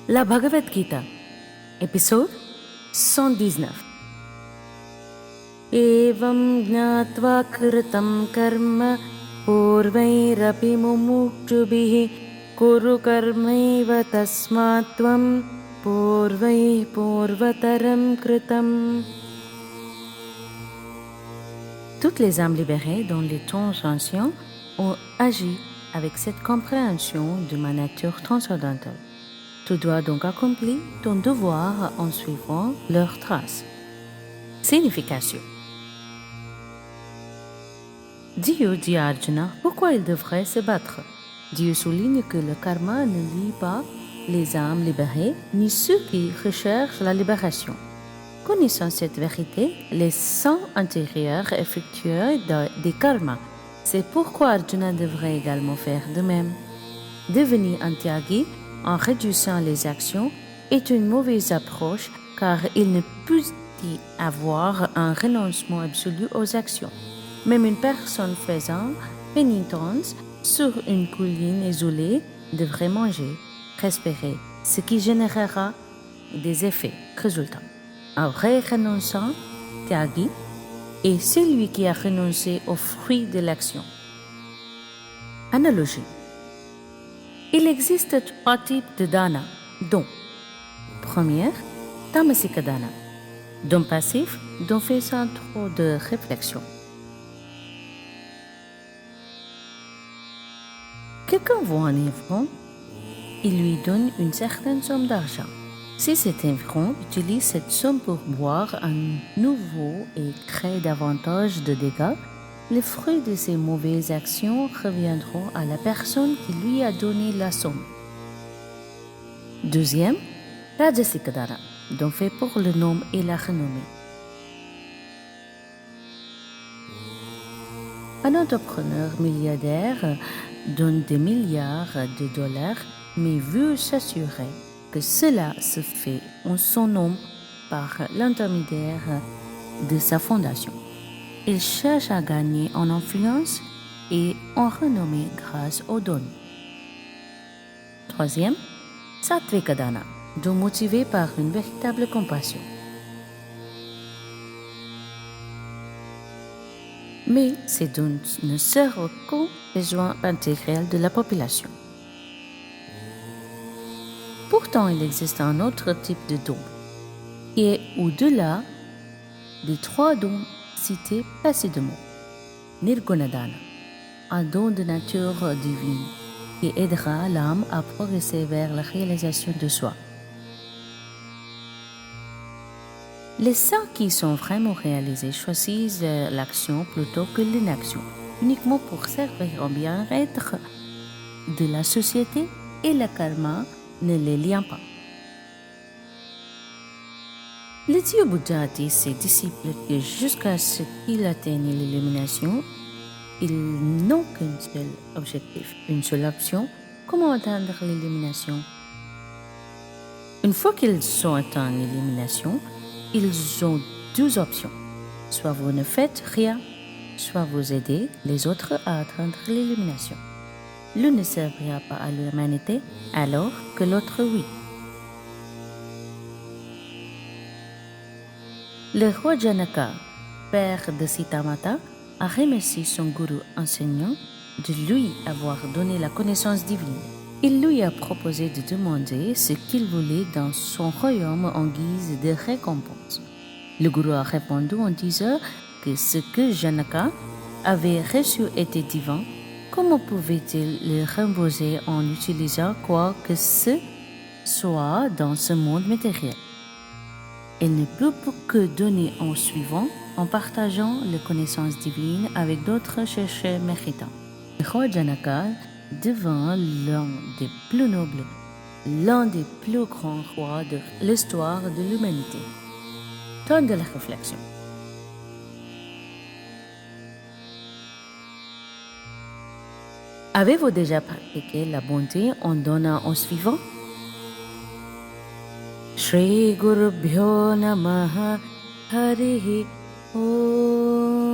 La Bhagavad Gita, épisode 119. Evam gnatva kritam karma purvairapi mumukshubhihi kuru karmaiva tasmatvam purvai purvataram kritam. Toutes les âmes libérées dans les temps anciens ont agi avec cette compréhension de ma nature transcendantale. Tu dois donc accomplir ton devoir en suivant leurs traces. Signification. Dieu dit à Arjuna pourquoi il devrait se battre. Dieu souligne que le karma ne lie pas les âmes libérées ni ceux qui recherchent la libération. Connaissant cette vérité, les sens intérieurs effectuent des karmas. C'est pourquoi Arjuna devrait également faire de même. Devenir un tyagi en réduisant les actions est une mauvaise approche car il ne peut y avoir un renoncement absolu aux actions. Même une personne faisant pénitence sur une colline isolée devrait manger, respirer, ce qui générera des effets. Résultat. Un vrai renonçant, tyagi, est celui qui a renoncé aux fruits de l'action. Analogie. Il existe 3 types de dana, dons. Première, tamasika dana, don passif, don fait sans trop de réflexion. Quelqu'un voit un ivrogne, il lui donne une certaine somme d'argent. Si cet ivrogne utilise cette somme pour boire à nouveau et crée davantage de dégâts, les fruits de ces mauvaises actions reviendront à la personne qui lui a donné la somme. Deuxième, rajasika dana, dont fait pour le nom et la renommée. Un entrepreneur milliardaire donne des milliards de dollars, mais veut s'assurer que cela se fait en son nom par l'intermédiaire de sa fondation. Il cherche à gagner en influence et en renommée grâce aux dons. Troisième, sattvika dana, dont motivé par une véritable compassion. Mais ces dons ne servent qu'aux besoins intégrels de la population. Pourtant, il existe un autre type de don, qui est au-delà des 3 dons cités précédemment. Nirguna dana, un don de nature divine qui aidera l'âme à progresser vers la réalisation de soi. Les saints qui sont vraiment réalisés choisissent l'action plutôt que l'inaction, uniquement pour servir au bien-être de la société et le karma ne les lie pas. Le dieu Bouddha a dit à ses disciples que jusqu'à ce qu'ils atteignent l'illumination, ils n'ont qu'un seul objectif, une seule option. Comment atteindre l'illumination? Une fois qu'ils ont atteint l'illumination, ils ont 2 options. Soit vous ne faites rien, soit vous aidez les autres à atteindre l'illumination. L'un ne servira pas à l'humanité alors que l'autre oui. Le roi Janaka, père de Sita Mata, a remercié son gourou enseignant de lui avoir donné la connaissance divine. Il lui a proposé de demander ce qu'il voulait dans son royaume en guise de récompense. Le gourou a répondu en disant que ce que Janaka avait reçu était divin. Comment pouvait-il le rembourser en utilisant quoi que ce soit dans ce monde matériel? Il ne peut que donner en suivant, en partageant les connaissances divines avec d'autres chercheurs méritants. Le roi Janaka devint l'un des plus nobles, l'un des plus grands rois de l'histoire de l'humanité. Temps de la réflexion. Avez-vous déjà pratiqué la bonté en donnant en suivant? Shri Gurubhyo Namaha Harihi Om.